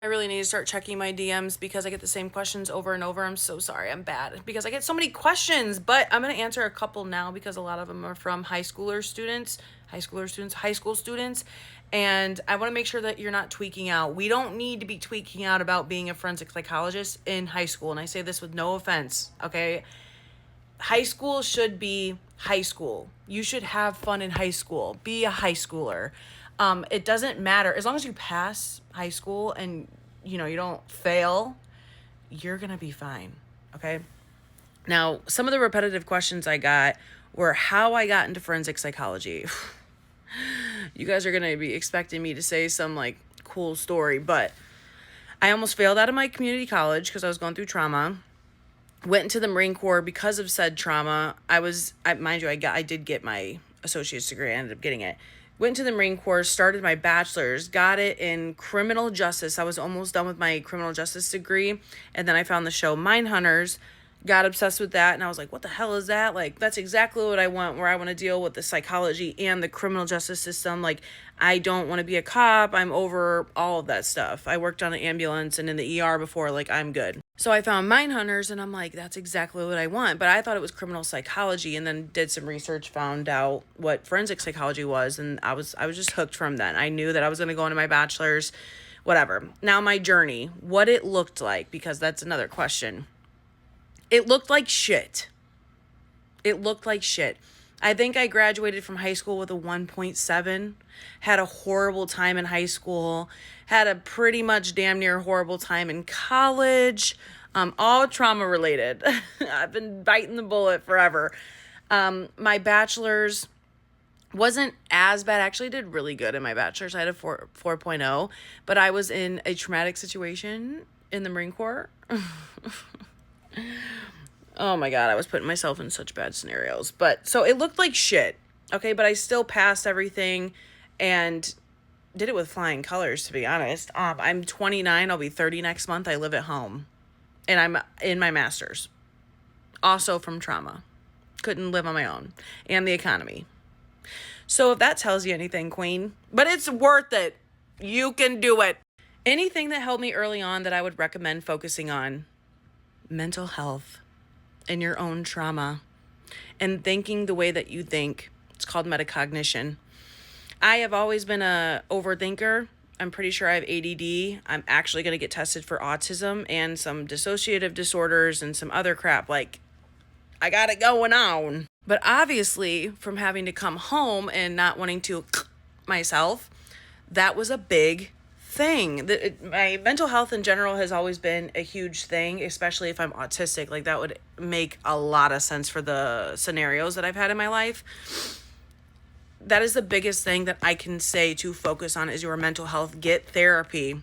I really need to start checking my DMs because I get the same questions over and over. I'm so sorry. I'm bad because I get so many questions, but I'm going to answer a couple now because a lot of them are from high school students, and I want to make sure that you're not tweaking out. We don't need to be tweaking out about being a forensic psychologist in high school, and I say this with no offense, okay? High school should be high school. You should have fun in high school. Be a high schooler. It doesn't matter. As long as you pass high school and, you don't fail, you're going to be fine. Okay. Now, some of the repetitive questions I got were how I got into forensic psychology. You guys are going to be expecting me to say some cool story, but I almost failed out of my community college because I was going through trauma. Went into the Marine Corps because of said trauma. I did get my associate's degree. I ended up getting it. Went to the Marine Corps, started my bachelor's, got it in criminal justice. I was almost done with my criminal justice degree. And then I found the show Mindhunters, got obsessed with that. And I was like, what the hell is that? That's exactly what I want, where I want to deal with the psychology and the criminal justice system. I don't want to be a cop. I'm over all of that stuff. I worked on an ambulance and in the ER before. I'm good. So I found Mindhunters and I'm like, that's exactly what I want. But I thought it was criminal psychology, and then did some research, found out what forensic psychology was. And I was just hooked from then. I knew that I was going to go into my bachelor's, whatever. Now my journey, what it looked like, because that's another question. It looked like shit. I think I graduated from high school with a 1.7, had a horrible time in high school, had a pretty much damn near horrible time in college, all trauma related. I've been biting the bullet forever. My bachelor's wasn't as bad. Actually did really good in my bachelor's. I had a 4.0, but I was in a traumatic situation in the Marine Corps. Oh my God, I was putting myself in such bad scenarios. But so it looked like shit. Okay, but I still passed everything and did it with flying colors, to be honest. I'm 29, I'll be 30 next month. I live at home and I'm in my master's. Also from trauma. Couldn't live on my own. And the economy. So if that tells you anything, Queen, but it's worth it. You can do it. Anything that helped me early on that I would recommend focusing on: mental health and your own trauma and thinking the way that you think. It's called metacognition. I have always been a overthinker. I'm pretty sure I have ADD. I'm actually going to get tested for autism and some dissociative disorders and some other crap. I got it going on. But obviously, from having to come home and not wanting to myself, that was a big thing. My mental health in general has always been a huge thing, especially if I'm autistic. That would make a lot of sense for the scenarios that I've had in my life. That is the biggest thing that I can say to focus on is your mental health. Get therapy.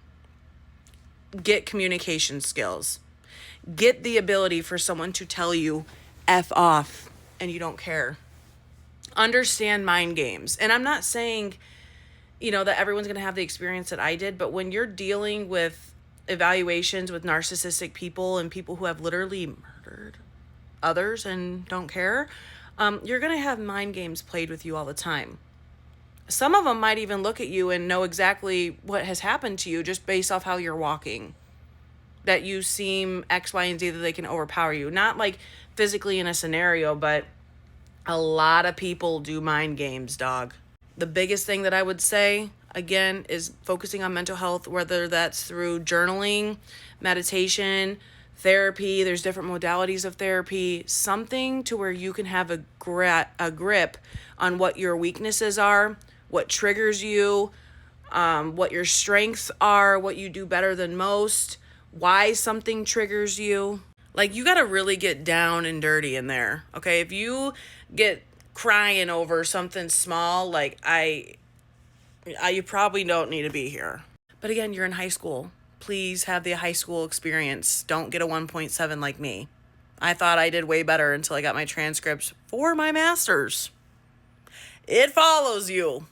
Get communication skills. Get the ability for someone to tell you F off and you don't care. Understand mind games. And I'm not saying that everyone's going to have the experience that I did. But when you're dealing with evaluations with narcissistic people and people who have literally murdered others and don't care, you're going to have mind games played with you all the time. Some of them might even look at you and know exactly what has happened to you just based off how you're walking. That you seem X, Y, and Z, that they can overpower you. Not physically in a scenario, but a lot of people do mind games, dog. The biggest thing that I would say, again, is focusing on mental health, whether that's through journaling, meditation, therapy. There's different modalities of therapy. Something to where you can have a grip on what your weaknesses are, what triggers you, what your strengths are, what you do better than most, why something triggers you. You got to really get down and dirty in there, okay? If you get crying over something small, you probably don't need to be here. But again, you're in high school. Please have the high school experience. Don't get a 1.7 like me. I thought I did way better until I got my transcripts for my master's. It follows you.